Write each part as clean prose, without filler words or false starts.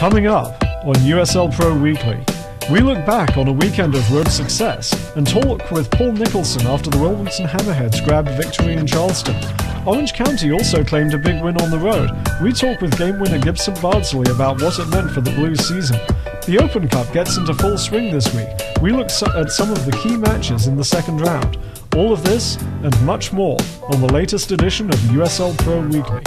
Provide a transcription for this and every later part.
Coming up on USL Pro Weekly, we look back on a weekend of road success and talk with Paul Nicholson after the Wilmington Hammerheads grabbed victory in Charleston. Orange County also claimed a big win on the road. We talk with game winner Gibson Bardsley about what it meant for the Blues season. The Open Cup gets into full swing this week. We look at some of the key matches in the second round. All of this and much more on the latest edition of USL Pro Weekly.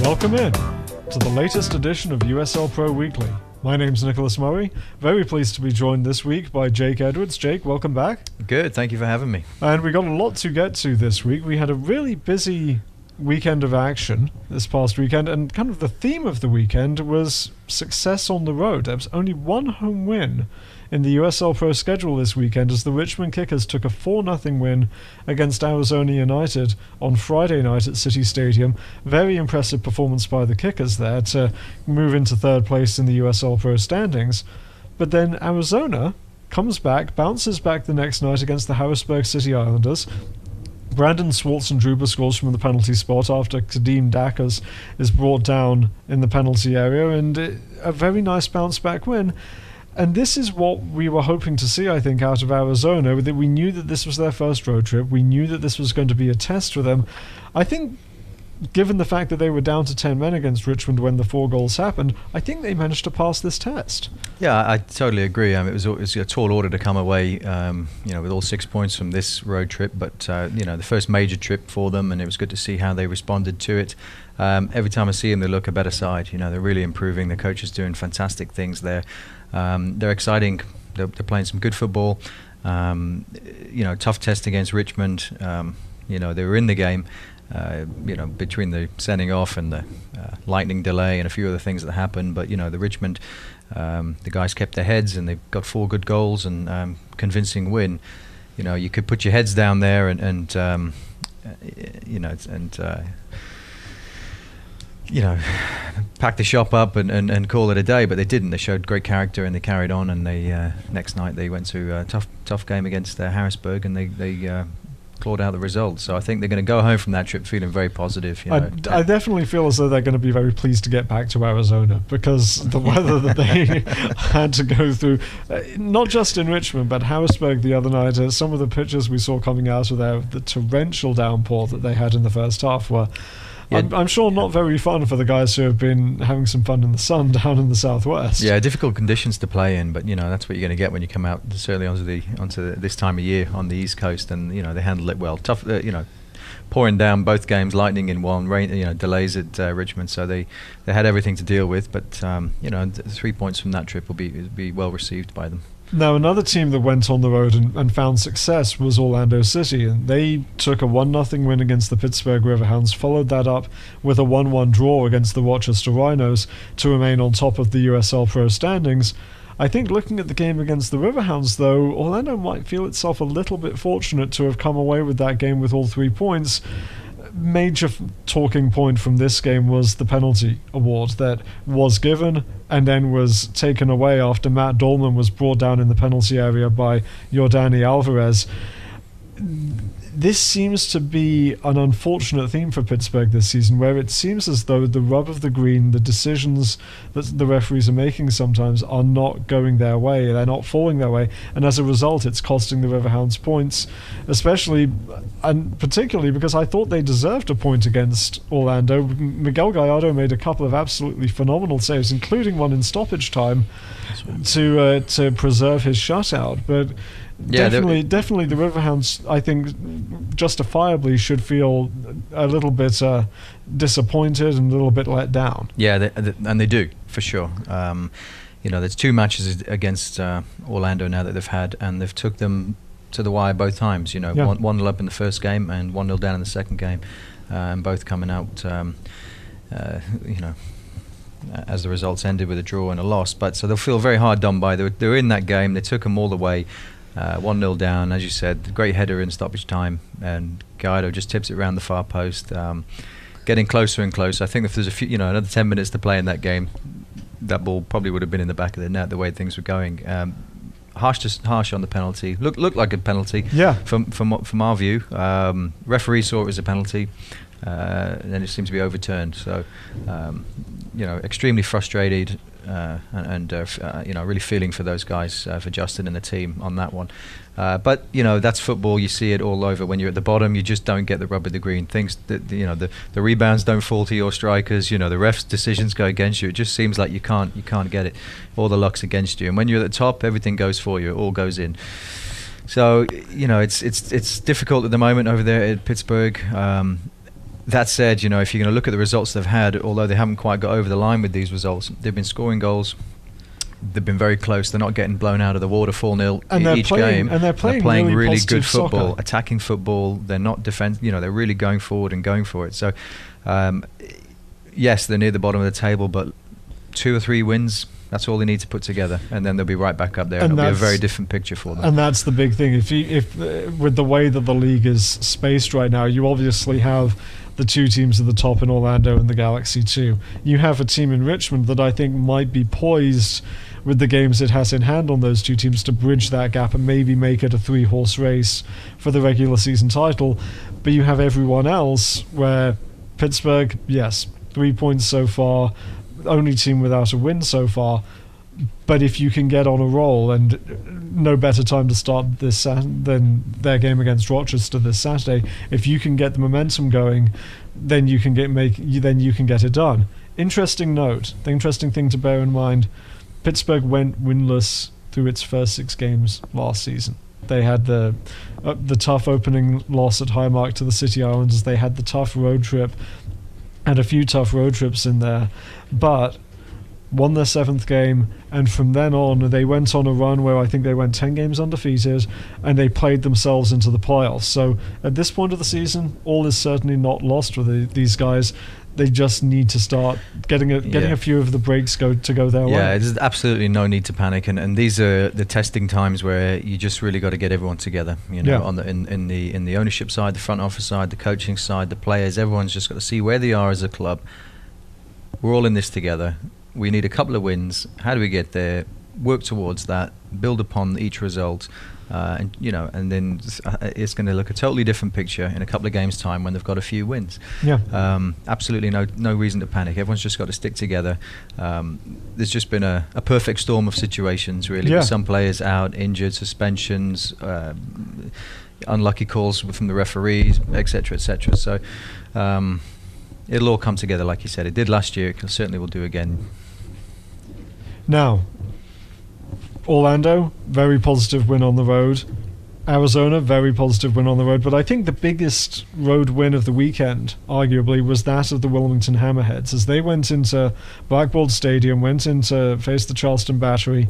Welcome in to the latest edition of USL Pro Weekly. My name's Nicholas Murray. Very pleased to be joined this week by Jake Edwards. Jake, welcome back. Good, thank you for having me. And we got a lot to get to this week. We had a really busy weekend of action this past weekend, and kind of the theme of the weekend was success on the road. There was only one home win in the USL Pro schedule this weekend as the Richmond Kickers took a 4-0 win against Arizona United on Friday night at City Stadium. Very impressive performance by the Kickers there to move into third place in the USL Pro standings. But then Arizona comes back, bounces back the next night against the Harrisburg City Islanders. Brandon Swartz-Druber scores from the penalty spot after Kadeem Dackers is brought down in the penalty area, and a very nice bounce-back win. And this is what we were hoping to see, I think, out of Arizona. That we knew that this was their first road trip. We knew that this was going to be a test for them. I think, given the fact that they were down to 10 men against Richmond when the 4 goals happened, I think they managed to pass this test. Yeah, I totally agree. I mean, it was a tall order to come away, with all 6 points from this road trip. But the first major trip for them, and it was good to see how they responded to it. Every time I see them, they look a better side. They're really improving. The coach is doing fantastic things there. They're exciting. They're playing some good football. Tough test against Richmond. They were in the game. Between the sending off and the lightning delay and a few other things that happened, but the Richmond, the guys kept their heads and they got 4 good goals and convincing win. You could put your heads down there and pack the shop up and call it a day, but they didn't. They showed great character and they carried on, and they next night they went to a tough game against Harrisburg, and they clawed out the result. So I think they're going to go home from that trip feeling very positive. I definitely feel as though they're going to be very pleased to get back to Arizona, because the weather that they had to go through, not just in Richmond but Harrisburg the other night, some of the pictures we saw coming out of there, the torrential downpour that they had in the first half were I'm sure not very fun for the guys who have been having some fun in the sun down in the southwest. Yeah, difficult conditions to play in, but that's what you're going to get when you come out, certainly onto this time of year on the East Coast, and they handled it well. Tough, pouring down both games, lightning in one, rain, delays at Richmond, so they had everything to deal with. But 3 points from that trip will be well received by them. Now, another team that went on the road and found success was Orlando City, and they took a 1-0 win against the Pittsburgh Riverhounds, followed that up with a 1-1 draw against the Rochester Rhinos to remain on top of the USL Pro standings. I think looking at the game against the Riverhounds, though, Orlando might feel itself a little bit fortunate to have come away with that game with all 3 points. Major talking point from this game was the penalty award that was given and then was taken away after Matt Dolman was brought down in the penalty area by Jordani Alvarez. This seems to be an unfortunate theme for Pittsburgh this season, where it seems as though the rub of the green, the decisions that the referees are making sometimes are not going their way, they're not falling their way, and as a result it's costing the Riverhounds points, especially and particularly because I thought they deserved a point against Orlando. Miguel Gallardo made a couple of absolutely phenomenal saves, including one in stoppage time to preserve his shutout, but yeah, definitely the Riverhounds, I think, justifiably should feel a little bit disappointed and a little bit let down. Yeah, and they do, for sure. There's 2 matches against Orlando now that they've had, and they've took them to the wire both times. 1-0 up in the first game and 1-0 down in the second game, and both coming out, as the results ended with a draw and a loss. But so they'll feel very hard done by. They were in that game. They took them all the way. 1-0 down, as you said, great header in stoppage time, and Gallardo just tips it around the far post, getting closer and closer. I think if there's another 10 minutes to play in that game, that ball probably would have been in the back of the net the way things were going. Harsh on the penalty. Looked like a penalty. Yeah. From our view, referee saw it as a penalty. then it seems to be overturned. So, extremely frustrated, and really feeling for those guys, for Justin and the team on that one. But that's football. You see it all over. When you're at the bottom, you just don't get the rub of the green. Things that the rebounds don't fall to your strikers. The refs' decisions go against you. It just seems like you can't get it. All the luck's against you. And when you're at the top, everything goes for you. It all goes in. So it's difficult at the moment over there at Pittsburgh. That said, if you're going to look at the results they've had, although they haven't quite got over the line with these results, they've been scoring goals. They've been very close. They're not getting blown out of the water 4-0 each game. And they're playing really good football, soccer. attacking football. They're not defense. They're really going forward and going for it. So, yes, they're near the bottom of the table, but 2 or 3 wins, that's all they need to put together, and then they'll be right back up there. It'll be a very different picture for them. And that's the big thing. If with the way that the league is spaced right now, you obviously have the 2 teams at the top in Orlando and the Galaxy too. You have a team in Richmond that I think might be poised with the games it has in hand on those 2 teams to bridge that gap and maybe make it a 3-horse race for the regular season title. But you have everyone else where Pittsburgh, yes, 3 points so far, only team without a win so far. But if you can get on a roll, and no better time to start this than their game against Rochester this Saturday, if you can get the momentum going, then you can get it done. Interesting note, the interesting thing to bear in mind, Pittsburgh went winless through its first 6 games last season. They had the tough opening loss at Highmark to the City Islanders. They had the tough road trip, and a few tough road trips in there, but won their 7th game, and from then on they went on a run where I think they went 10 games undefeated, and they played themselves into the playoffs. So at this point of the season, all is certainly not lost for these guys. They just need to start getting a few of the breaks go their way. Yeah, there's absolutely no need to panic, and these are the testing times where you just really got to get everyone together. On the ownership side, the front office side, the coaching side, the players. Everyone's just got to see where they are as a club. We're all in this together. We need a couple of wins. How do we get there? Work towards that. Build upon each result, and then it's going to look a totally different picture in a couple of games' time when they've got a few wins. Yeah. Absolutely no reason to panic. Everyone's just got to stick together. There's just been a perfect storm of situations, really. Yeah. With some players out, injured, suspensions, unlucky calls from the referees, etc., etc. So it'll all come together, like you said. It did last year. It certainly will do again. Now, Orlando, very positive win on the road. Arizona, very positive win on the road. But I think the biggest road win of the weekend, arguably, was that of the Wilmington Hammerheads, as they went into Blackboard Stadium, went in to face the Charleston Battery,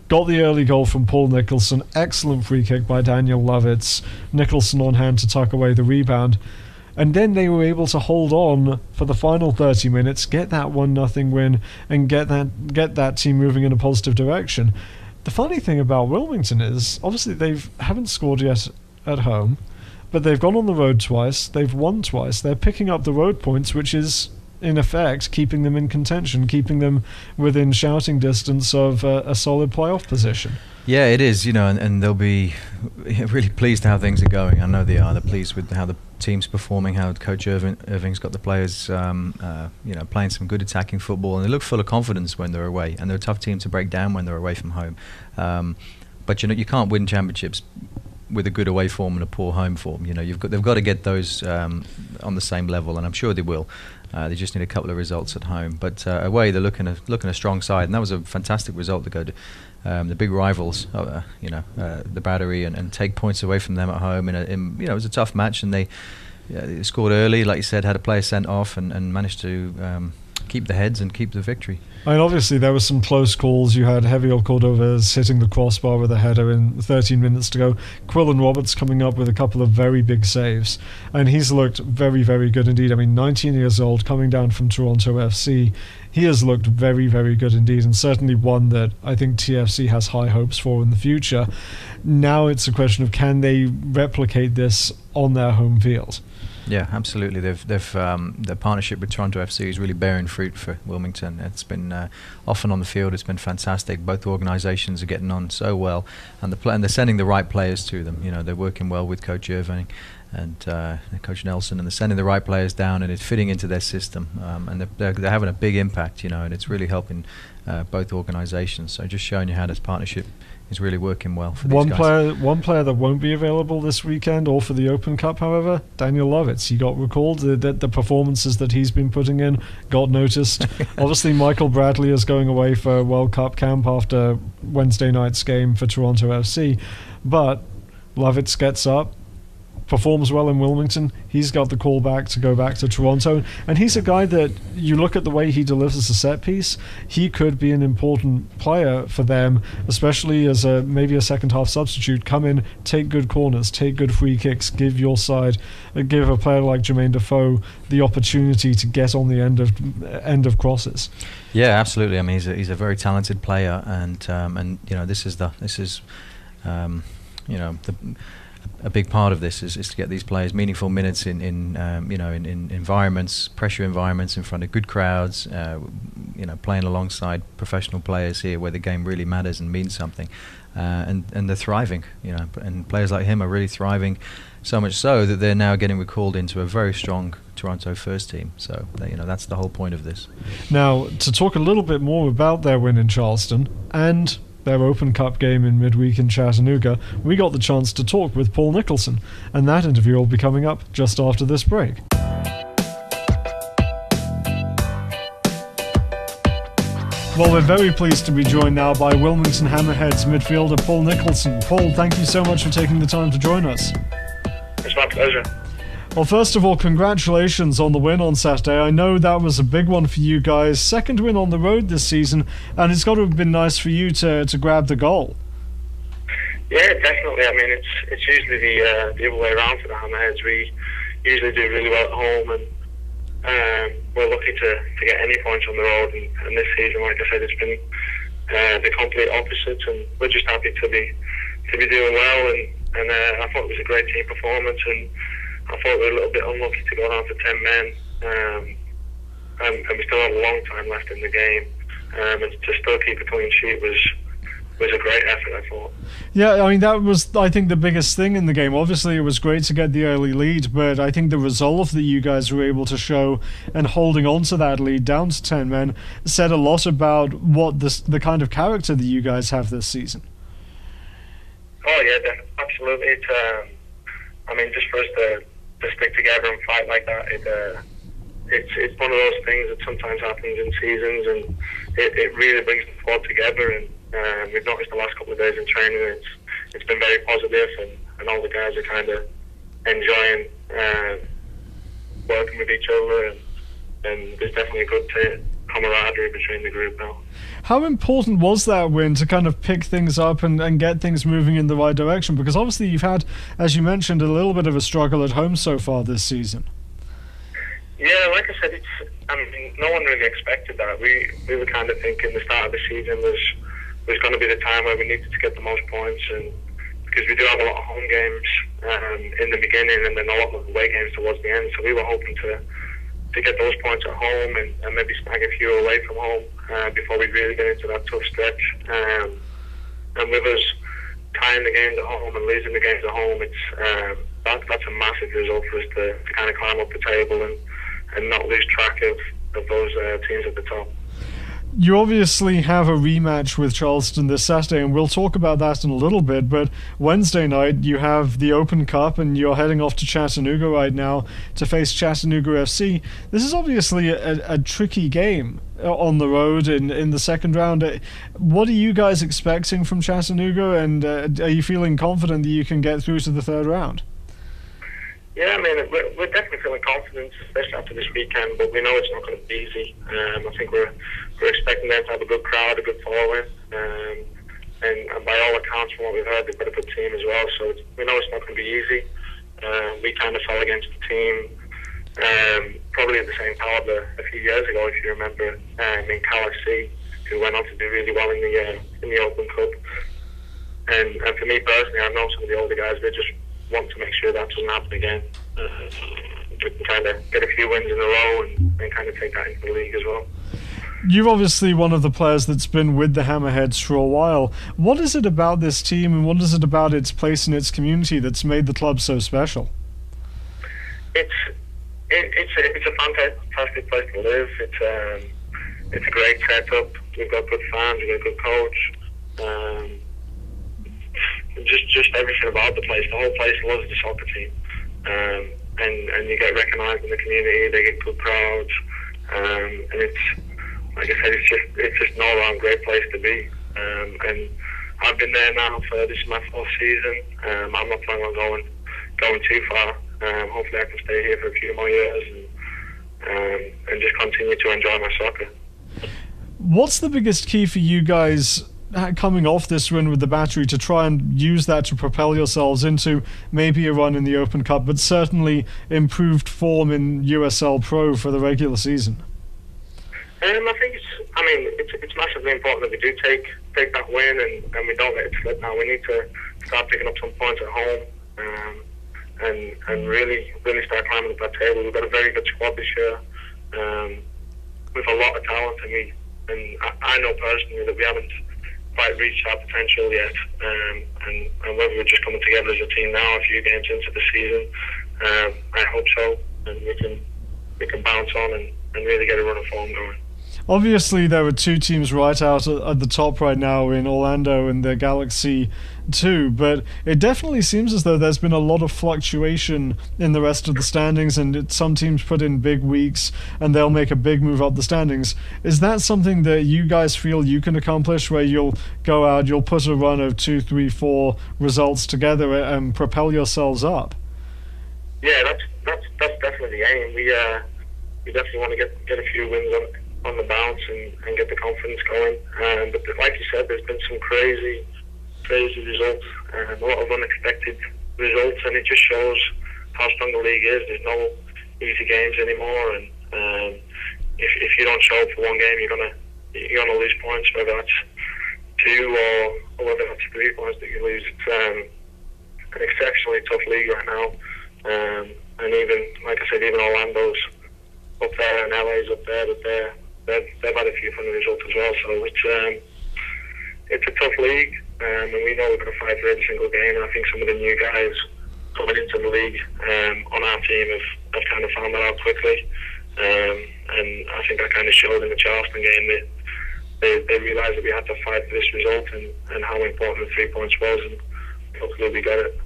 got the early goal from Paul Nicholson, excellent free kick by Daniel Lovitz, Nicholson on hand to tuck away the rebound. And then they were able to hold on for the final 30 minutes, get that 1-0 win, and get that team moving in a positive direction. The funny thing about Wilmington is, obviously they haven't scored yet at home, but they've gone on the road twice, they've won twice, they're picking up the road points, which is, in effect, keeping them in contention, keeping them within shouting distance of a solid playoff position. Yeah, it is, and they'll be really pleased how things are going. I know they are. They're pleased with how the team's performing, how Coach Irving's got the players, playing some good attacking football, and they look full of confidence when they're away. And they're a tough team to break down when they're away from home. But you can't win championships with a good away form and a poor home form. They've got to get those on the same level, and I'm sure they will. They just need a couple of results at home, but away they're looking a strong side, and that was a fantastic result to go to the big rivals, the Battery, and take points away from them at home. It was a tough match, and they scored early, like you said, had a player sent off, and managed to keep the heads and keep the victory. And obviously there were some close calls. You had Javier Cordovez hitting the crossbar with a header in 13 minutes to go. Quillan Roberts coming up with a couple of very big saves, and he's looked very, very good indeed. 19 years old, coming down from Toronto FC. He has looked very, very good indeed, and certainly one that I think TFC has high hopes for in the future. Now it's a question of, can they replicate this on their home field? Yeah, absolutely. Their partnership with Toronto FC is really bearing fruit for Wilmington. It's been often on the field. It's been fantastic. Both organisations are getting on so well, and they're sending the right players to them. They're working well with Coach Irving, Coach Nelson, and they're sending the right players down, and it's fitting into their system, and they're having a big impact, and it's really helping both organisations. So just showing you how this partnership is really working well for these guys. One player that won't be available this weekend or for the Open Cup, however, Daniel Lovitz. He got recalled. The performances that he's been putting in got noticed. Obviously, Michael Bradley is going away for World Cup camp after Wednesday night's game for Toronto FC, but Lovitz gets up, performs well in Wilmington. He's got the call back to go back to Toronto, and he's a guy that you look at the way he delivers a set piece. He could be an important player for them, especially as maybe a second half substitute. Come in, take good corners, take good free kicks, give your side, give a player like Jermaine Defoe the opportunity to get on the end of crosses. Yeah, absolutely. I mean, he's a very talented player, and this is a big part of this is to get these players meaningful minutes in environments, pressure environments, in front of good crowds, playing alongside professional players here where the game really matters and means something, and they're thriving, and players like him are really thriving, so much so that they're now getting recalled into a very strong Toronto first team. So that's the whole point of this. Now, to talk a little bit more about their win in Charleston and their Open Cup game in midweek in Chattanooga, we got the chance to talk with Paul Nicholson, and that interview will be coming up just after this break. Well, we're very pleased to be joined now by Wilmington Hammerheads midfielder Paul Nicholson. Paul, thank you so much for taking the time to join us. It's my pleasure. Well, first of all, congratulations on the win on Saturday. I know that was a big one for you guys. Second win on the road this season, and it's got to have been nice for you to grab the goal. Yeah, definitely. I mean, it's usually the other way around for the Hammerheads. We usually do really well at home, and we're lucky to get any points on the road. And this season, like I said, it's been the complete opposite, and we're just happy to be doing well. And I thought it was a great team performance, and I thought we were a little bit unlucky to go down to 10 men, and we still had a long time left in the game, and to still keep a clean sheet was a great effort, I thought. Yeah, I mean, that was, I think, the biggest thing in the game. Obviously, it was great to get the early lead, but I think the resolve that you guys were able to show and holding on to that lead down to 10 men said a lot about what the kind of character that you guys have this season. Oh, yeah, absolutely. I mean, just for us to stick together and fight like that, it's one of those things that sometimes happens in seasons, and it really brings the squad together. And we've noticed the last couple of days in training, it's been very positive, and all the guys are kind of enjoying working with each other, and there's definitely a good camaraderie between the group now. How important was that win to kind of pick things up and get things moving in the right direction? Because obviously you've had, as you mentioned, a little bit of a struggle at home so far this season. Yeah, like I said, I mean, no one really expected that. We were kind of thinking the start of the season was going to be the time where we needed to get the most points, and because we do have a lot of home games in the beginning, and then a lot of away games towards the end. So we were hoping to get those points at home and maybe snag a few away from home before we really get into that tough stretch. And with us tying the games at home and losing the games at home, that's a massive result for us to kind of climb up the table and not lose track of those teams at the top. You obviously have a rematch with Charleston this Saturday, and we'll talk about that in a little bit, but Wednesday night you have the Open Cup and you're heading off to Chattanooga right now to face Chattanooga FC. This is obviously a tricky game on the road in the second round. What are you guys expecting from Chattanooga, and are you feeling confident that you can get through to the third round? Yeah, I mean, we're definitely feeling confident, especially after this weekend, but we know it's not going to be easy. I think we're expecting them to have a good crowd, a good following, and by all accounts from what we've heard, they've got a good team as well, so we know it's not going to be easy. We kind of fell against the team probably at the same caliber a few years ago, if you remember, in Cal FC, who went on to do really well in the Open Cup. And for me personally, I know some of the older guys, they just want to make sure that doesn't happen again. We can kind of get a few wins in a row and kind of take that into the league as well. You're obviously one of the players that's been with the Hammerheads for a while. What is it about this team, and what is it about its place in its community that's made the club so special? It's a fantastic place to live. It's a great setup. We've got good fans. We've got a good coach. Just everything about the place. The whole place loves the soccer team, and you get recognised in the community. They get good crowds, and it's, like I said, it's just an all-round great place to be. And I've been there now for, this is my 4th season. I'm not planning on going too far. Hopefully I can stay here for a few more years and just continue to enjoy my soccer. What's the biggest key for you guys coming off this win with the Battery to try and use that to propel yourselves into maybe a run in the Open Cup, but certainly improved form in USL Pro for the regular season? I think it's massively important that we do take that win and we don't let it slip now. We need to start picking up some points at home and really start climbing up that table. We've got a very good squad this year with a lot of talent, and I know personally that we haven't quite reached our potential yet, and whether we're just coming together as a team now, a few games into the season, I hope so, and we can bounce on and really get a run of form going. Obviously, there are two teams right out at the top right now in Orlando and the Galaxy 2, but it definitely seems as though there's been a lot of fluctuation in the rest of the standings, and some teams put in big weeks and they'll make a big move up the standings. Is that something that you guys feel you can accomplish, where you'll go out, you'll put a run of 2, 3, 4 results together and propel yourselves up? Yeah, that's definitely the aim. We definitely want to get a few wins on the bounce and get the confidence going. But like you said, there's been some crazy results, a lot of unexpected results, and it just shows how strong the league is. There's no easy games anymore, and if you don't show up for one game, you're gonna lose points, whether that's 2 or whether that's 3 points that you lose. It's an exceptionally tough league right now, and even, like I said, even Orlando's up there and LA's up there, but they've had a few funny results as well. So it's a tough league, and we know we're going to fight for every single game. And I think some of the new guys coming into the league on our team have kind of found that out quickly. And I think that kind of showed in the Charleston game that they realised that we had to fight for this result and how important the 3 points was, and hopefully we got it.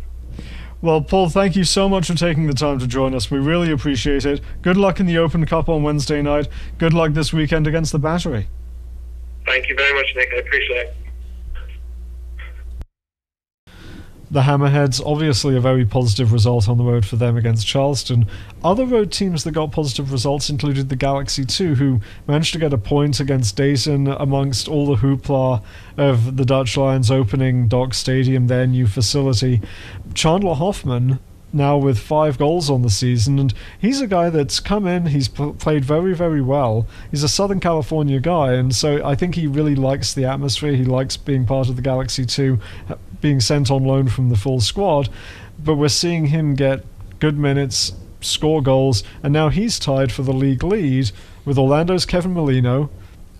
Well, Paul, thank you so much for taking the time to join us. We really appreciate it. Good luck in the Open Cup on Wednesday night. Good luck this weekend against the Battery. Thank you very much, Nick. I appreciate it. The Hammerheads, obviously a very positive result on the road for them against Charleston. Other road teams that got positive results included the Galaxy 2, who managed to get a point against Dayton amongst all the hoopla of the Dutch Lions opening Dock Stadium, their new facility. Chandler Hoffman, now with 5 goals on the season, and he's a guy that's come in, he's played very, very well. He's a Southern California guy, and so I think he really likes the atmosphere. He likes being part of the Galaxy 2, being sent on loan from the full squad, but we're seeing him get good minutes, score goals, and now he's tied for the league lead with Orlando's Kevin Molino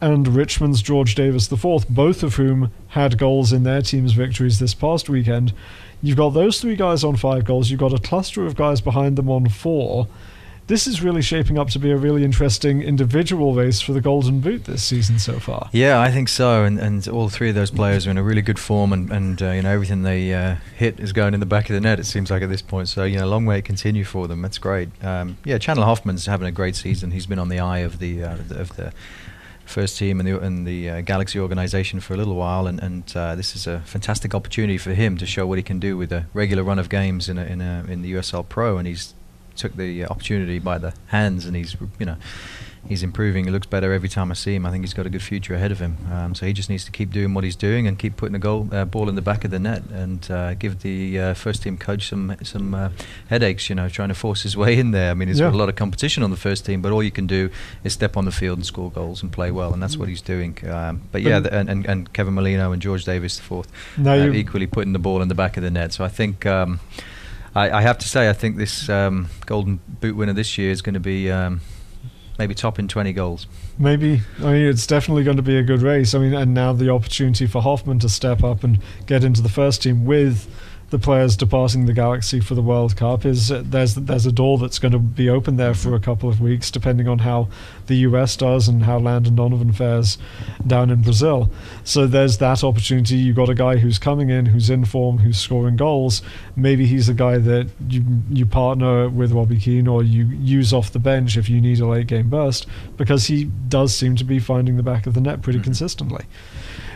and Richmond's George Davis IV, both of whom had goals in their team's victories this past weekend. You've got those 3 guys on 5 goals, you've got a cluster of guys behind them on 4. This is really shaping up to be a really interesting individual race for the Golden Boot this season so far. Yeah, I think so, and all 3 of those players are in a really good form, and everything they hit is going in the back of the net, it seems like, at this point. So a long way to continue for them. That's great. Chandler Hoffman's having a great season. He's been on the eye of the first team and the Galaxy organisation for a little while, and this is a fantastic opportunity for him to show what he can do with a regular run of games in the USL Pro, and he's took the opportunity by the hands, and he's improving. He looks better every time I see him. I think he's got a good future ahead of him. So he just needs to keep doing what he's doing and keep putting the ball in the back of the net, and give the first team coach some headaches. Trying to force his way in there. I mean, he's got a lot of competition on the first team, but all you can do is step on the field and score goals and play well, and that's what he's doing. And Kevin Molino and George Davis IV equally putting the ball in the back of the net. So I think. I have to say, I think this Golden Boot winner this year is going to be maybe top in 20 goals. Maybe. I mean, it's definitely going to be a good race. I mean, and now the opportunity for Hoffman to step up and get into the first team with the players departing the Galaxy for the World Cup is there's a door that's going to be open there for a couple of weeks, depending on how the US does and how Landon Donovan fares down in Brazil. So there's that opportunity. You've got a guy who's coming in, who's in form, who's scoring goals. Maybe he's a guy that you partner with Robbie Keane, or you use off the bench if you need a late game burst, because he does seem to be finding the back of the net pretty consistently.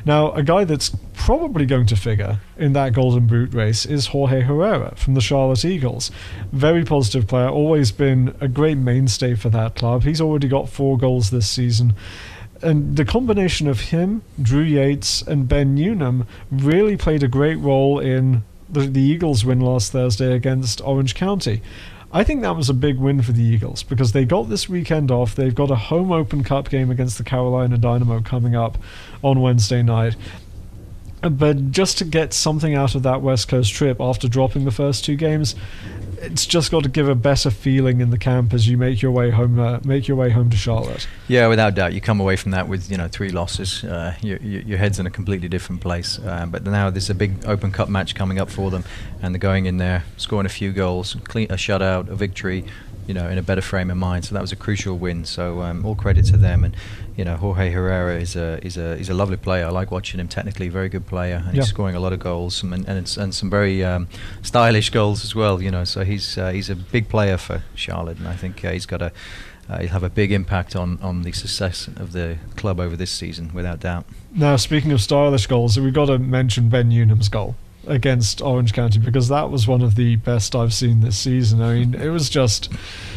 Now, a guy that's probably going to figure in that Golden Boot race is Jorge Herrera from the Charlotte Eagles. Very positive player, always been a great mainstay for that club. He's already got 4 goals this season. And the combination of him, Drew Yates, and Ben Newnham really played a great role in the Eagles' win last Thursday against Orange County. I think that was a big win for the Eagles because they got this weekend off. They've got a home Open Cup game against the Carolina Dynamo coming up on Wednesday night. But just to get something out of that West Coast trip after dropping the first 2 games, it's just got to give a better feeling in the camp as you make your way home to Charlotte. Yeah, without doubt, you come away from that with 3 losses. Your head's in a completely different place. But now there's a big Open Cup match coming up for them, and they're going in there, scoring a few goals, a shutout, a victory, in a better frame of mind. So that was a crucial win. So all credit to them. And Jorge Herrera is a lovely player. I like watching him. Technically, very good player, and he's scoring a lot of goals and some very stylish goals as well. So he's a big player for Charlotte, and I think he'll have a big impact on the success of the club over this season, without doubt. Now, speaking of stylish goals, we've got to mention Ben Newnham's goal against Orange County, because that was one of the best I've seen this season. I mean, it was just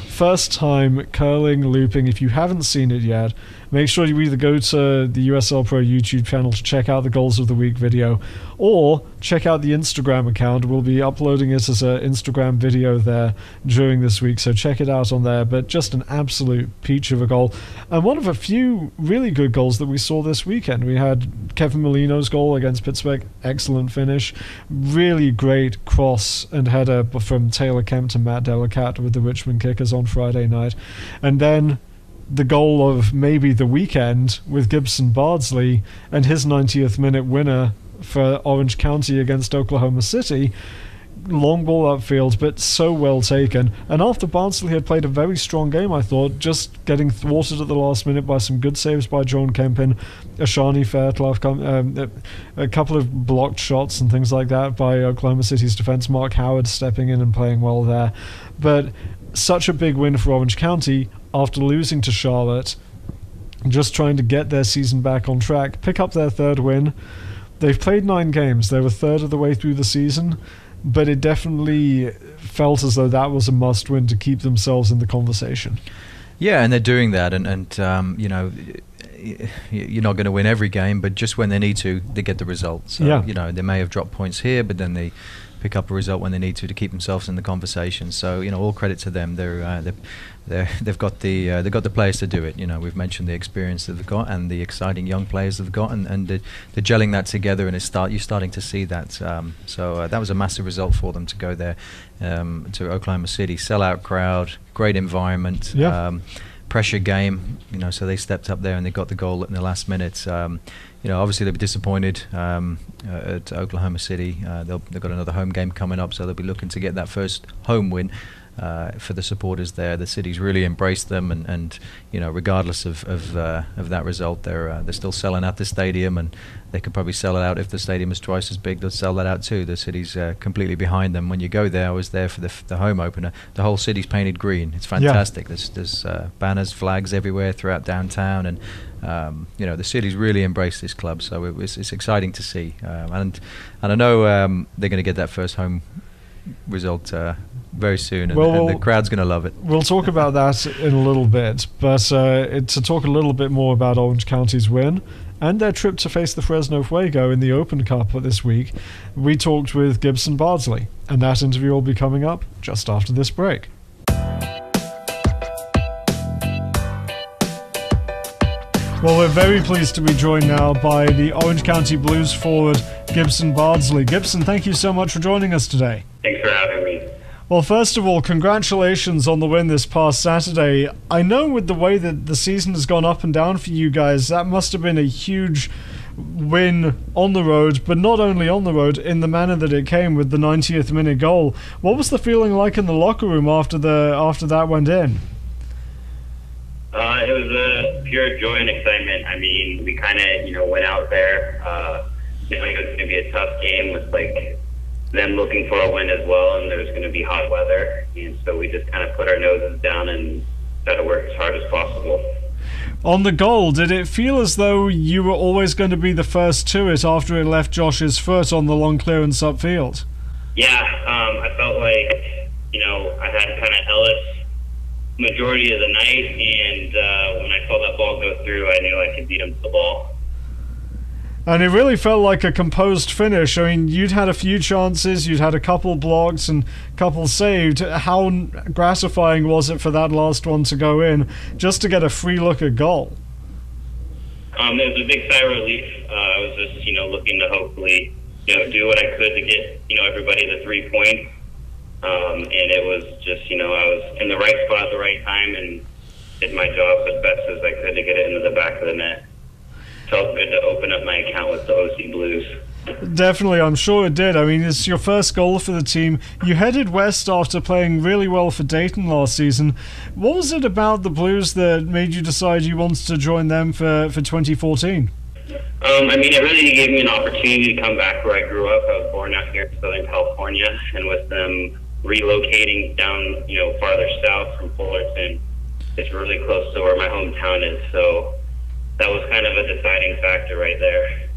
first time curling, looping. If you haven't seen it yet, make sure you either go to the USL Pro YouTube channel to check out the Goals of the Week video, or check out the Instagram account. We'll be uploading it as an Instagram video there during this week, so check it out on there. But just an absolute peach of a goal, and one of a few really good goals that we saw this weekend. We had Kevin Molino's goal against Pittsburgh, excellent finish, really great cross and header from Taylor Kemp to Matt Delacat with the Richmond Kickers on Friday night, and then the goal of maybe the weekend with Gibson Bardsley and his 90th minute winner for Orange County against Oklahoma City. Long ball upfield, but so well taken. And after Bardsley had played a very strong game, I thought, just getting thwarted at the last minute by some good saves by John Kempin, Ashani Fairclough, a couple of blocked shots and things like that by Oklahoma City's defense. Mark Howard stepping in and playing well there. But such a big win for Orange County after losing to Charlotte, just trying to get their season back on track, pick up their 3rd win. They've played 9 games. They were 3rd of the way through the season, but it definitely felt as though that was a must-win to keep themselves in the conversation. Yeah, and they're doing that, and you're not going to win every game, but just when they need to, they get the result. So, they may have dropped points here, but then they pick up a result when they need to keep themselves in the conversation. So all credit to them. They've got the players to do it. We've mentioned the experience that they've got and the exciting young players they've got, and they're gelling that together. And you're starting to see that. So that was a massive result for them to go there to Oklahoma City, sellout crowd, great environment. Pressure game, so they stepped up there and they got the goal in the last minute. Obviously they'll be disappointed at Oklahoma City. They've got another home game coming up, so they'll be looking to get that first home win for the supporters there. The city's really embraced them, and regardless of that result, they're still selling out the stadium, and they could probably sell it out if the stadium is twice as big. They'll sell that out too. The city's completely behind them. When you go there, I was there for the home opener. The whole city's painted green. It's fantastic. There's banners, flags everywhere throughout downtown, and the city's really embraced this club. So it's exciting to see, and I know they're going to get that first home result very soon, and the crowd's going to love it. We'll talk about that in a little bit, but to talk a little bit more about Orange County's win and their trip to face the Fresno Fuego in the Open Cup this week, we talked with Gibson Bardsley, and that interview will be coming up just after this break. Well, we're very pleased to be joined now by the Orange County Blues forward, Gibson Bardsley. Gibson, thank you so much for joining us today. Thanks for having me. Well, first of all, congratulations on the win this past Saturday. I know with the way that the season has gone up and down for you guys, that must have been a huge win on the road, but not only on the road, in the manner that it came with the 90th minute goal. What was the feeling like in the locker room after that went in? It was a pure joy and excitement. I mean, we kind of, went out there knowing it was going to be a tough game with, them looking for a win as well, and there was going to be hot weather. And so we just kind of put our noses down and tried to work as hard as possible. On the goal, did it feel as though you were always going to be the first to it after it left Josh's foot on the long clearance upfield? Yeah, I felt like, I had kind of Ellis majority of the night, and when I saw that ball go through, I knew I could beat him to the ball. And it really felt like a composed finish. I mean, you'd had a few chances, you'd had a couple blocked and a couple saved. How gratifying was it for that last one to go in, just to get a free look at goal? It was a big sigh of relief. I was just, looking to hopefully, do what I could to get, everybody the 3 points. And it was just, I was in the right spot at the right time and did my job as best as I could to get it into the back of the net. Felt good to open up my account with the OC Blues. Definitely, I'm sure it did. I mean, it's your first goal for the team. You headed west after playing really well for Dayton last season. What was it about the Blues that made you decide you wanted to join them for 2014? It really gave me an opportunity to come back where I grew up. I was born out here in Southern California, and with them relocating down, farther south from Fullerton, it's really close to where my hometown is. So that was kind of a deciding factor right there.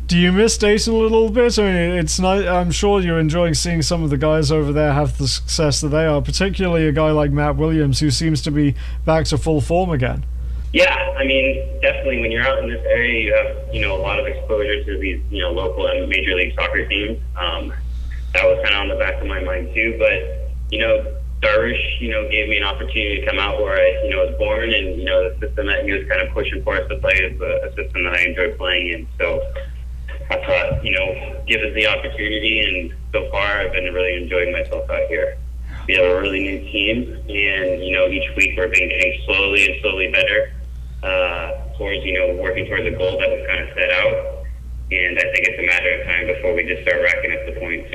Do you miss Dayton a little bit? I mean, it's not, I'm sure you're enjoying seeing some of the guys over there have the success that they are, particularly a guy like Matt Williams, who seems to be back to full form again. Yeah, definitely when you're out in this area, you have, a lot of exposure to these, local and major league soccer teams. That was kind of on the back of my mind too. But, Darvish, gave me an opportunity to come out where I, was born, and, the system that he was kind of pushing for us to play is a system that I enjoy playing in. So I thought, give us the opportunity, and so far I've been really enjoying myself out here. We have a really new team, and, each week we're being getting slowly better towards, working towards a goal that was kind of set out. And I think it's a matter of time before we just start racking up the points.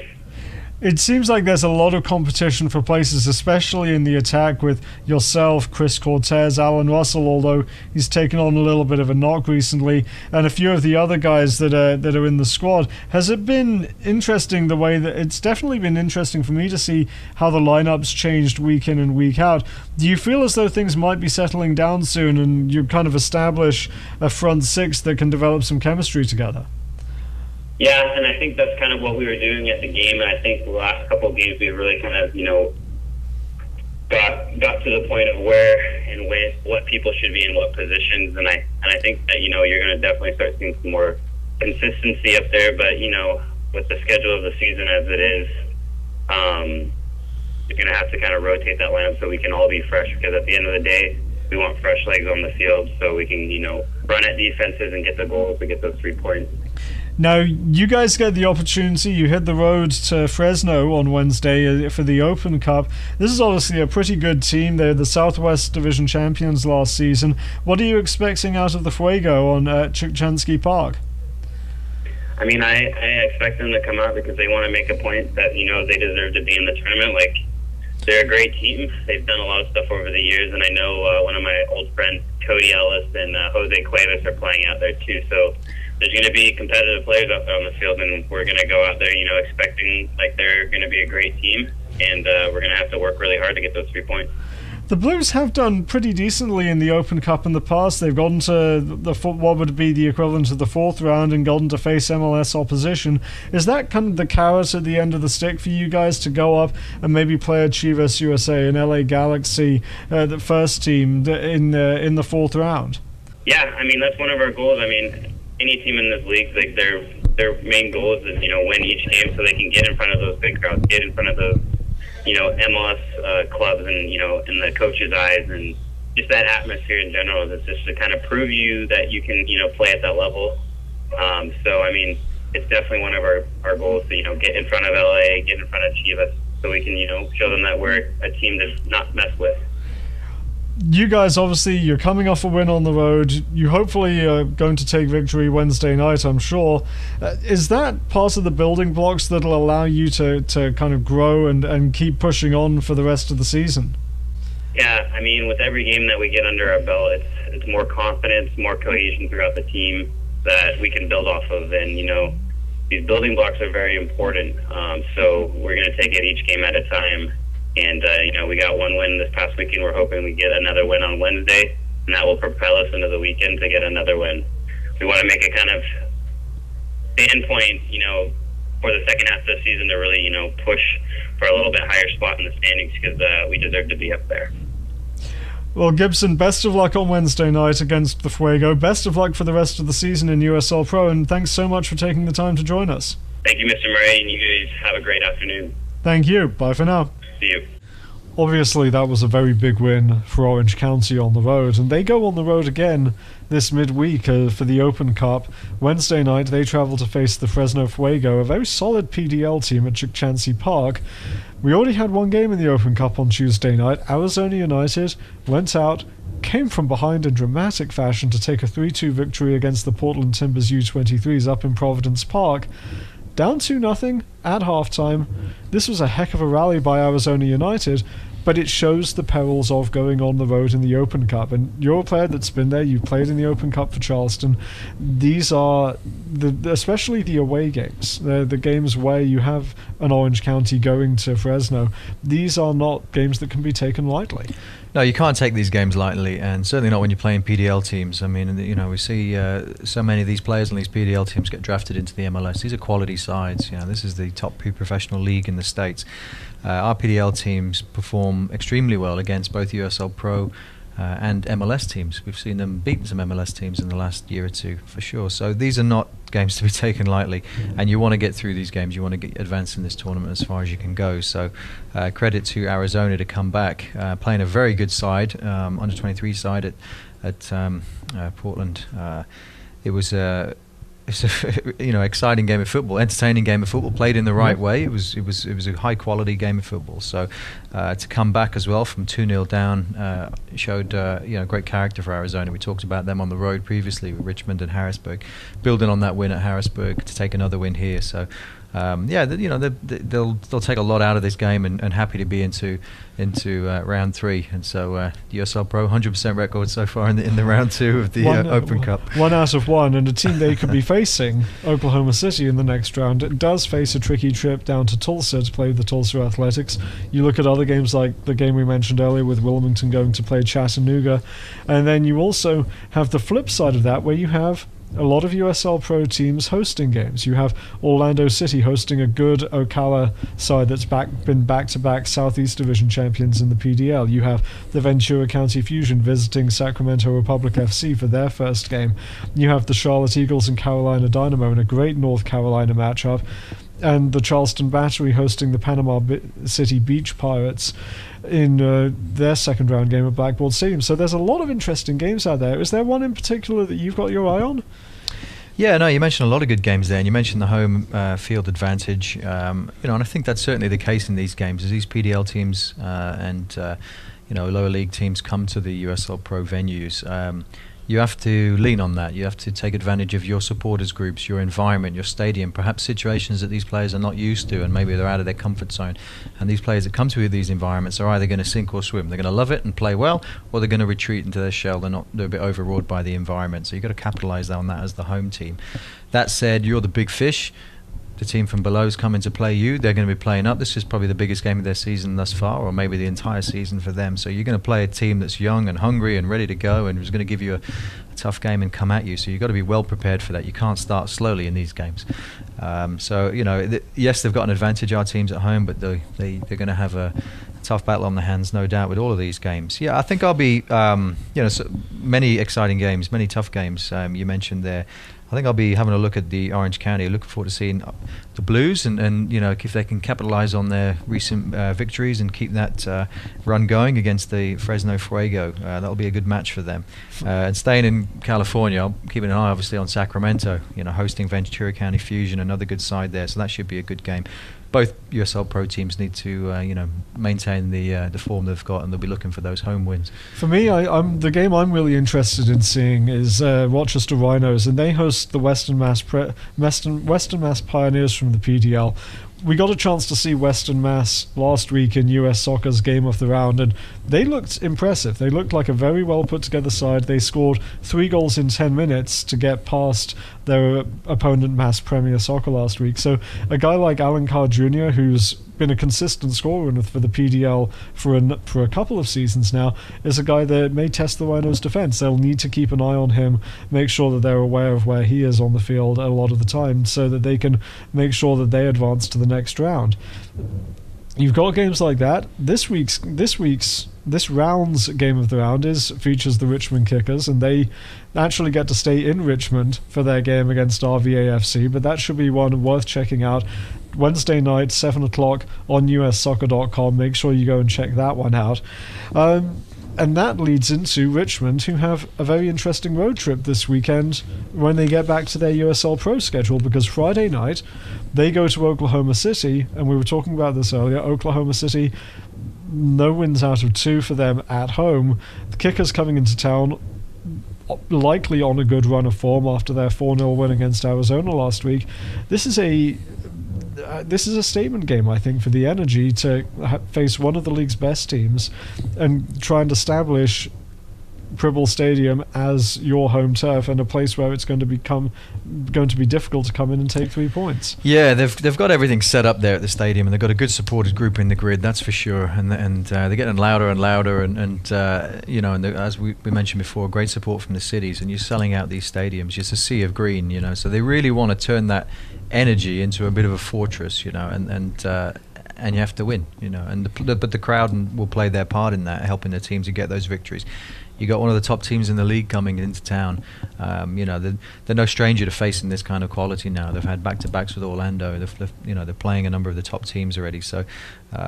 It seems like there's a lot of competition for places, especially in the attack with yourself, Chris Cortez, Alan Russell, although he's taken on a little bit of a knock recently, and a few of the other guys that are in the squad. Has it been interesting the way that it's definitely been interesting for me to see how the lineups changed week in and week out? Do you feel as though things might be settling down soon and you kind of establish a front six that can develop some chemistry together? Yeah, and I think that's kind of what we were doing at the game, and I think the last couple of games we really kind of, got to the point of where and when, what people should be in what positions, and I think that, you're going to definitely start seeing some more consistency up there, but, with the schedule of the season as it is, you're going to have to kind of rotate that lineup so we can all be fresh, because at the end of the day, we want fresh legs on the field so we can, run at defenses and get the goals to get those 3 points. Now, you guys get the opportunity. You hit the road to Fresno on Wednesday for the Open Cup. This is obviously a pretty good team. They're the Southwest Division champions last season. What are you expecting out of the Fuego on Chukchansky Park? I expect them to come out because they want to make a point that, they deserve to be in the tournament. They're a great team. They've done a lot of stuff over the years, and I know one of my old friends, Cody Ellis and Jose Cuevas, are playing out there too. So there's going to be competitive players out there on the field, and we're going to go out there, expecting they're going to be a great team, and we're going to have to work really hard to get those 3 points. The Blues have done pretty decently in the Open Cup in the past. They've gotten to what would be the equivalent of the fourth round and gotten to face MLS opposition. Is that kind of the carrot at the end of the stick for you guys to go up and maybe play a Chivas USA and LA Galaxy, the first team, in the fourth round? Yeah, that's one of our goals. Any team in this league, their main goal is win each game so they can get in front of those big crowds, get in front of those MLS clubs and in the coaches' eyes, and just that atmosphere in general is just to kind of prove you that you can play at that level. So it's definitely one of our goals to get in front of LA, get in front of Chivas, so we can show them that we're a team that's not messed with. you guys, obviously, you're coming off a win on the road. You hopefully are going to take victory Wednesday night, I'm sure. Is that part of the building blocks that'll allow you to kind of grow and keep pushing on for the rest of the season? Yeah, I mean, with every game that we get under our belt, it's more confidence, more cohesion throughout the team that we can build off of. And, these building blocks are very important. So we're going to take it each game at a time. And, we got one win this past weekend. We're hoping we get another win on Wednesday, and that will propel us into the weekend to get another win. We want to make a kind of standpoint, for the second half of the season to really, push for a little bit higher spot in the standings because we deserve to be up there. Well, Gibson, best of luck on Wednesday night against the Fuego. Best of luck for the rest of the season in USL Pro, and thanks so much for taking the time to join us. Thank you, Mr. Murray, and you guys have a great afternoon. Thank you. Bye for now. See you. Obviously, that was a very big win for Orange County on the road, and they go on the road again this midweek for the Open Cup. Wednesday night, they travel to face the Fresno Fuego, a very solid PDL team at Chukchansi Park. We already had one game in the Open Cup on Tuesday night. Arizona United went out, came from behind in dramatic fashion to take a 3-2 victory against the Portland Timbers U23s up in Providence Park. Down 2-0 at halftime. This was a heck of a rally by Arizona United, but it shows the perils of going on the road in the Open Cup. And you're a player that's been there, you've played in the Open Cup for Charleston. These are, especially the away games, the games where you have an Orange County going to Fresno. These are not games that can be taken lightly. No, you can't take these games lightly, and certainly not when you're playing PDL teams. I mean, we see so many of these players on these PDL teams get drafted into the MLS. These are quality sides. This is the top professional league in the States. Our PDL teams perform extremely well against both USL Pro and MLS teams. We've seen them beat some MLS teams in the last year or two, for sure. So these are not games to be taken lightly, and you want to get through these games. You want to get advanced in this tournament as far as you can go. So credit to Arizona to come back, playing a very good side, under 23 side at Portland. It was it's a exciting game of football, entertaining game of football, played in the right way. It was a high quality game of football. So to come back as well from 2-0 down showed great character for Arizona. We talked about them on the road previously with Richmond and Harrisburg, building on that win at Harrisburg to take another win here. So they'll take a lot out of this game and happy to be into round 3. And so USL Pro 100% record so far in the round 2 of the Open Cup. 1 out of 1, and a team they could be facing, Oklahoma City, in the next round. It does face a tricky trip down to Tulsa to play the Tulsa Athletics. You look at other games like the game we mentioned earlier with Wilmington going to play Chattanooga, and then you also have the flip side of that where you have a lot of USL Pro teams hosting games. You have Orlando City hosting a good Ocala side that's been back-to-back Southeast Division champions in the PDL. You have the Ventura County Fusion visiting Sacramento Republic FC for their first game. You have the Charlotte Eagles and Carolina Dynamo in a great North Carolina matchup, and the Charleston Battery hosting the Panama City Beach Pirates in their second round game at Blackboard Stadium. So there's a lot of interesting games out there. Is there one in particular that you've got your eye on? Yeah, no, you mentioned a lot of good games there, and you mentioned the home field advantage. And I think that's certainly the case in these games, as these PDL teams and lower league teams come to the USL Pro venues. You have to lean on that. You have to take advantage of your supporters groups, your environment, your stadium, perhaps situations that these players are not used to, and maybe they're out of their comfort zone. And these players that come to these environments are either going to sink or swim. They're going to love it and play well, or they're going to retreat into their shell. They're a bit overawed by the environment. So you've got to capitalize on that as the home team. That said, you're the big fish. The team from below is coming to play you. They're going to be playing up. This is probably the biggest game of their season thus far, or maybe the entire season for them. So you're going to play a team that's young and hungry and ready to go, and is going to give you a tough game and come at you. So you've got to be well prepared for that. You can't start slowly in these games. Yes, they've got an advantage, our teams at home, but they're going to have a tough battle on their hands, no doubt, with all of these games. Yeah, I think I'll be, so many exciting games, many tough games you mentioned there. I think I'll be having a look at the Orange County. Looking forward to seeing the Blues and if they can capitalize on their recent victories and keep that run going against the Fresno Fuego. That'll be a good match for them. And staying in California, I'm keeping an eye obviously on Sacramento. Hosting Ventura County Fusion, another good side there. So that should be a good game. both USL Pro teams need to maintain the form they've got, and they'll be looking for those home wins. For me, the game I'm really interested in seeing is Rochester Rhinos, and they host the Western Mass Pioneers from the PDL. We got a chance to see Western Mass last week in US Soccer's Game of the Round, and they looked impressive. They looked like a very well put together side. They scored 3 goals in 10 minutes to get past their opponent Mass Premier Soccer last week. So a guy like Alan Carr Jr., who's been a consistent scorer for the PDL for a couple of seasons now, is a guy that may test the Rhinos' defence. They'll need to keep an eye on him, make sure that they're aware of where he is on the field a lot of the time, so that they can make sure that they advance to the next round. You've got games like that. This round's Game of the Round features the Richmond Kickers, and they actually get to stay in Richmond for their game against RVAFC, but that should be one worth checking out. Wednesday night, 7 o'clock on ussoccer.com. Make sure you go and check that one out. And that leads into Richmond, who have a very interesting road trip this weekend when they get back to their USL Pro schedule, because Friday night they go to Oklahoma City, and we were talking about this earlier. Oklahoma City, no wins out of 2 for them at home. The Kickers coming into town, likely on a good run of form after their 4-0 win against Arizona last week. This is a statement game, I think, for the Energy to face one of the league's best teams and try and establish Pribble Stadium as your home turf and a place where it's going to be difficult to come in and take 3 points. Yeah, they've got everything set up there at the stadium, and they've got a good supported group in the grid, that's for sure. And they're getting louder and louder, and as we mentioned before, great support from the cities. And you're selling out these stadiums, just a sea of green, So they really want to turn that energy into a bit of a fortress, and you have to win, but the crowd will play their part in that, helping the team to get those victories. You got one of the top teams in the league coming into town. They're no stranger to facing this kind of quality now. They've had back-to-backs with Orlando. They're playing a number of the top teams already. So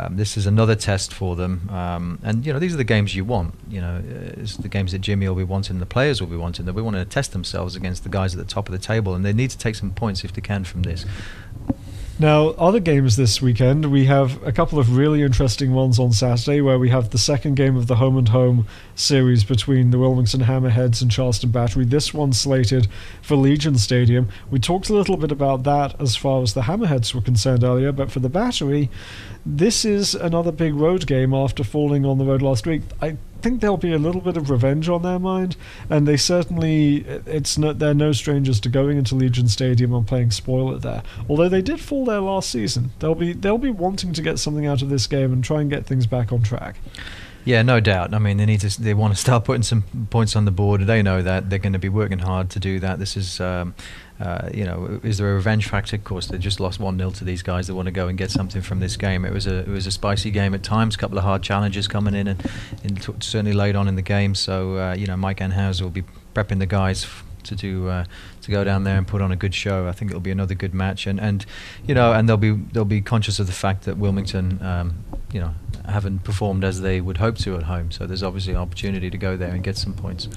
this is another test for them. And these are the games you want. It's the games that Jimmy will be wanting, the players will be wanting. They'll be wanting to test themselves against the guys at the top of the table, and they need to take some points if they can from this. Now, other games this weekend, we have a couple of really interesting ones on Saturday, where we have the second game of the home and home series between the Wilmington Hammerheads and Charleston Battery. This one's slated for Legion Stadium. We talked a little bit about that as far as the Hammerheads were concerned earlier, but for the Battery, this is another big road game after falling on the road last week. I think there'll be a little bit of revenge on their mind, and they certainly, they're no strangers to going into Legion Stadium and playing spoiler there. Although they did fall there last season, they'll be wanting to get something out of this game and try and get things back on track. Yeah, no doubt. I mean, they want to start putting some points on the board. They know that they're going to be working hard to do that. This is, is there a revenge factor? Of course, they just lost 1-0 to these guys. They want to go and get something from this game. It was a spicy game at times. A couple of hard challenges coming in, and certainly late on in the game. So Mike Anhauser will be prepping the guys to go down there and put on a good show. I think it'll be another good match, and they'll be conscious of the fact that Wilmington haven't performed as they would hope to at home. So there's obviously an opportunity to go there and get some points.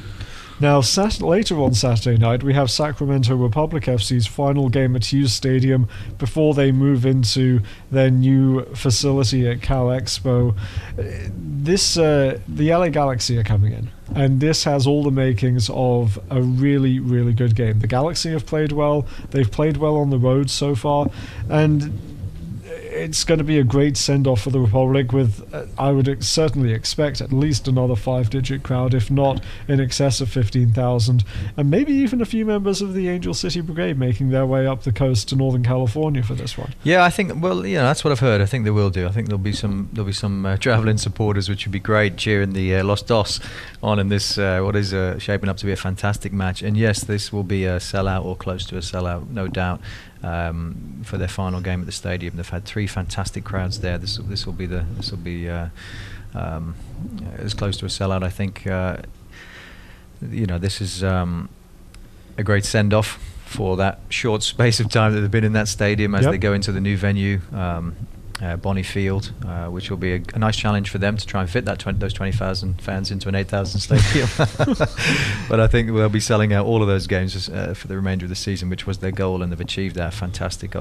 Now, later on Saturday night, we have Sacramento Republic FC's final game at Hughes Stadium before they move into their new facility at Cal Expo. The LA Galaxy are coming in, and this has all the makings of a really, really good game. The Galaxy have played well. They've played well on the road so far, and it's going to be a great send-off for the Republic with, I would certainly expect, at least another 5-digit crowd, if not in excess of 15,000, and maybe even a few members of the Angel City Brigade making their way up the coast to Northern California for this one. Yeah, I think, that's what I've heard. I think they will do. I think there'll be some traveling supporters, which would be great, cheering the Los Dos on in this, what is shaping up to be a fantastic match. And yes, this will be a sellout or close to a sellout, no doubt. For their final game at the stadium, they've had 3 fantastic crowds there. This will be as close to a sellout. I think this is a great send-off for that short space of time that they've been in that stadium as they go into the new venue. Bonnie Field, which will be a nice challenge for them to try and fit those 20,000 fans into an 8,000 stadium. But I think they'll be selling out all of those games for the remainder of the season, which was their goal, and they've achieved that. Fantastic,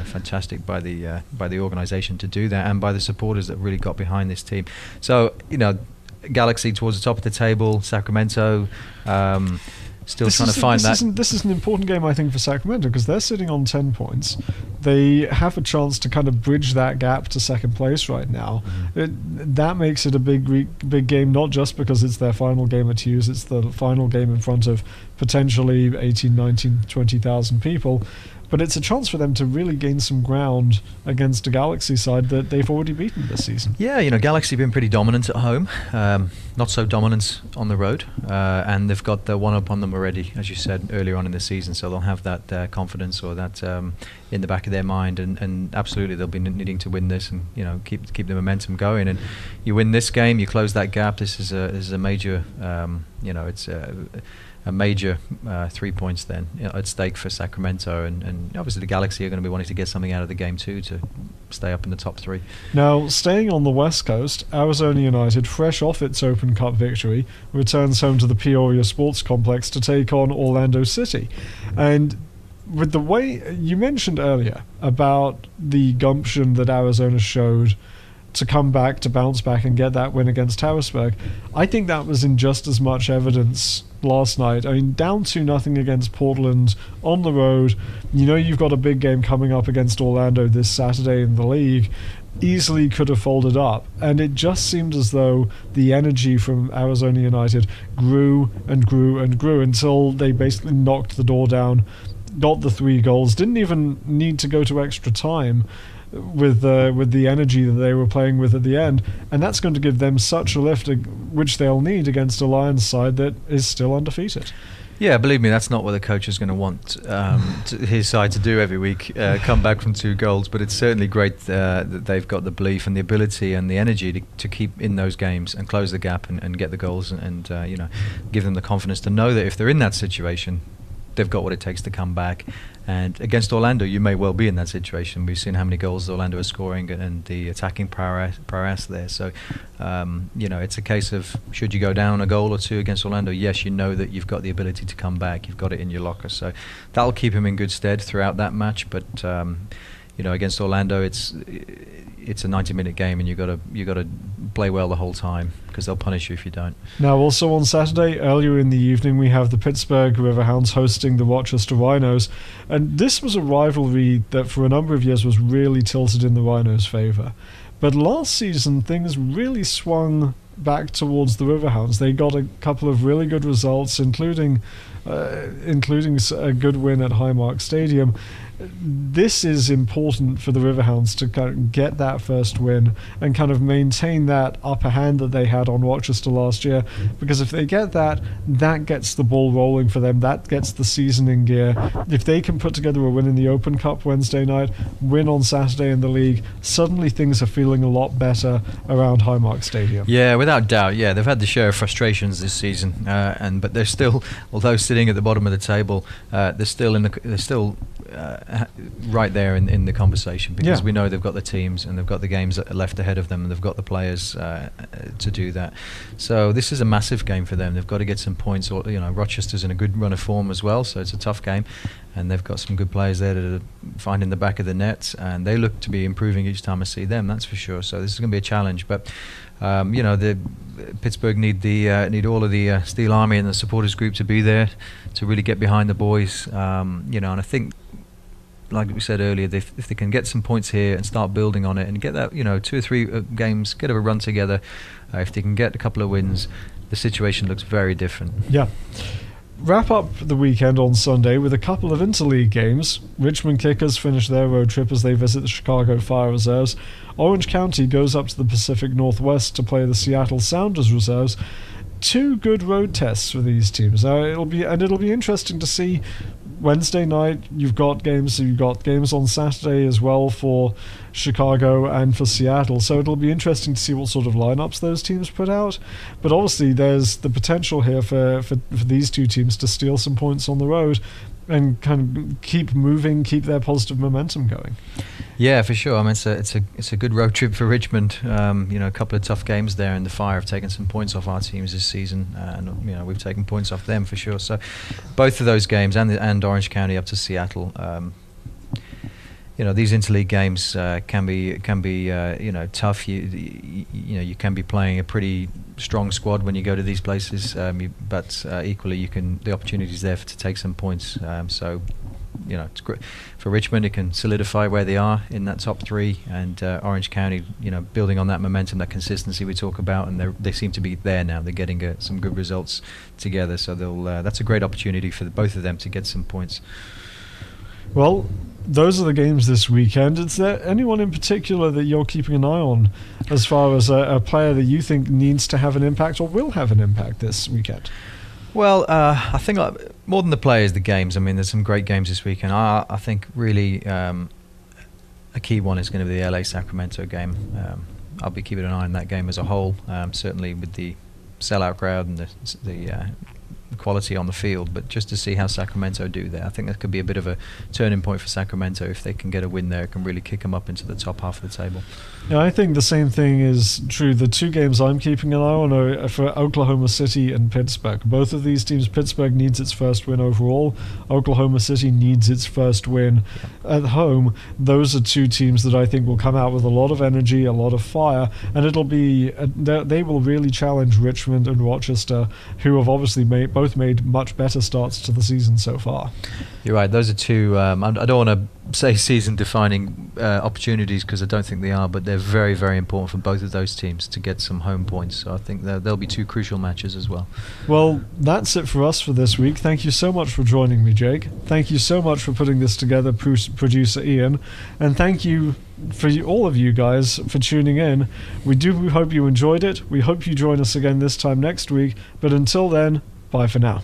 fantastic by the organisation to do that, and by the supporters that really got behind this team. So, Galaxy towards the top of the table, Sacramento. Still trying to find that. This is an important game, I think, for Sacramento, because they're sitting on 10 points. They have a chance to kind of bridge that gap to second place right now. That makes it a big game, not just because it's their final game at Hughes, it's the final game in front of potentially 18, 19, 20,000 people. But it's a chance for them to really gain some ground against a Galaxy side that they've already beaten this season. Yeah, Galaxy have been pretty dominant at home, not so dominant on the road, and they've got the one up on them already, as you said, earlier on in the season, so they'll have that confidence or that in the back of their mind, and absolutely they'll be needing to win this and keep the momentum going. And you win this game, you close that gap. This is a major, it's a major 3 points then at stake for Sacramento, and obviously the Galaxy are going to be wanting to get something out of the game too to stay up in the top 3. Now, staying on the West Coast, Arizona United, fresh off its Open Cup victory, returns home to the Peoria Sports Complex to take on Orlando City. And with the way you mentioned earlier about the gumption that Arizona showed to come back, to bounce back and get that win against Harrisburg, I think that was in just as much evidence last night. I mean, down 2-0 against Portland on the road. You've got a big game coming up against Orlando this Saturday in the league. Easily could have folded up, and it just seemed as though the energy from Arizona United grew and grew and grew until they basically knocked the door down, got the 3 goals, didn't even need to go to extra time with the energy that they were playing with at the end, and that's going to give them such a lift, which they'll need against a Lions side that is still undefeated. Yeah, believe me, that's not what the coach is going to want his side to do every week, come back from 2 goals, but it's certainly great that they've got the belief and the ability and the energy to keep in those games and close the gap and get the goals and give them the confidence to know that if they're in that situation, they've got what it takes to come back. And against Orlando, you may well be in that situation. We've seen how many goals Orlando are scoring and the attacking prowess there. So, it's a case of, should you go down a goal or 2 against Orlando, yes, you know that you've got the ability to come back. You've got it in your locker. So that'll keep him in good stead throughout that match. But, against Orlando, it's a 90-minute game, and you got to play well the whole time, because they'll punish you if you don't. Now, also on Saturday, earlier in the evening, we have the Pittsburgh Riverhounds hosting the Rochester Rhinos, and this was a rivalry that for a number of years was really tilted in the Rhinos' favour. But last season, things really swung back towards the Riverhounds. They got a couple of really good results, including a good win at Highmark Stadium. This is important for the Riverhounds to kind of get that first win and kind of maintain that upper hand that they had on Rochester last year, because if they get that gets the ball rolling for them, that gets the season in gear. If they can put together a win in the Open Cup Wednesday night, win on Saturday in the league, suddenly things are feeling a lot better around Highmark Stadium. Yeah, without doubt. Yeah, they've had the share of frustrations this season, but they're still, although sitting at the bottom of the table, they're still right there in the conversation, because we know they've got the teams and they've got the games that are left ahead of them, and they've got the players to do that. So this is a massive game for them. They've got to get some points. Or Rochester's in a good run of form as well, so it's a tough game, and they've got some good players there to find in the back of the net, and they look to be improving each time I see them. That's for sure. So this is going to be a challenge, but the Pittsburgh need all of the Steel Army and the supporters group to be there to really get behind the boys. And I think, like we said earlier, if they can get some points here and start building on it and get that 2 or 3 games, get a run together, if they can get a couple of wins, the situation looks very different. Yeah. Wrap up the weekend on Sunday with a couple of interleague games. Richmond Kickers finish their road trip as they visit the Chicago Fire Reserves. Orange County goes up to the Pacific Northwest to play the Seattle Sounders Reserves. 2 good road tests for these teams. It'll be interesting to see. Wednesday night, you've got games on Saturday as well for Chicago and for Seattle. So it'll be interesting to see what sort of lineups those teams put out. But obviously there's the potential here for these two teams to steal some points on the road and kind of keep moving, keep their positive momentum going. Yeah, for sure. I mean, it's a good road trip for Richmond. A couple of tough games there, and the Fire have taken some points off our teams this season, and we've taken points off them for sure. So, both of those games and Orange County up to Seattle. These interleague games can be tough. You can be playing a pretty strong squad when you go to these places, but equally the opportunity's there to take some points. It's great for Richmond. It can solidify where they are in that top three, and Orange County, building on that momentum, that consistency we talk about, and they seem to be there now. They're getting some good results together, so that's a great opportunity for both of them to get some points. Well, those are the games this weekend. Is there anyone in particular that you're keeping an eye on as far as a player that you think needs to have an impact or will have an impact this weekend? Well, I think more than the players, the games. I mean, there's some great games this weekend. I think really a key one is going to be the LA-Sacramento game. I'll be keeping an eye on that game as a whole, certainly with the sellout crowd and the quality on the field, but just to see how Sacramento do there. I think that could be a bit of a turning point for Sacramento. If they can get a win there, it can really kick them up into the top half of the table. Yeah, I think the same thing is true. The two games I'm keeping an eye on are for Oklahoma City and Pittsburgh. Both of these teams, Pittsburgh needs its first win overall. Oklahoma City needs its first win at home. Those are two teams that I think will come out with a lot of energy, a lot of fire, and they will really challenge Richmond and Rochester, who have obviously both made much better starts to the season so far. You're right. Those are two. I don't want to say season-defining opportunities because I don't think they are, but they're very, very important for both of those teams to get some home points. So I think there'll be two crucial matches as well. Well, that's it for us for this week. Thank you so much for joining me, Jake. Thank you so much for putting this together, producer Ian, and thank you for all of you guys for tuning in. We hope you enjoyed it. We hope you join us again this time next week. But until then, bye for now.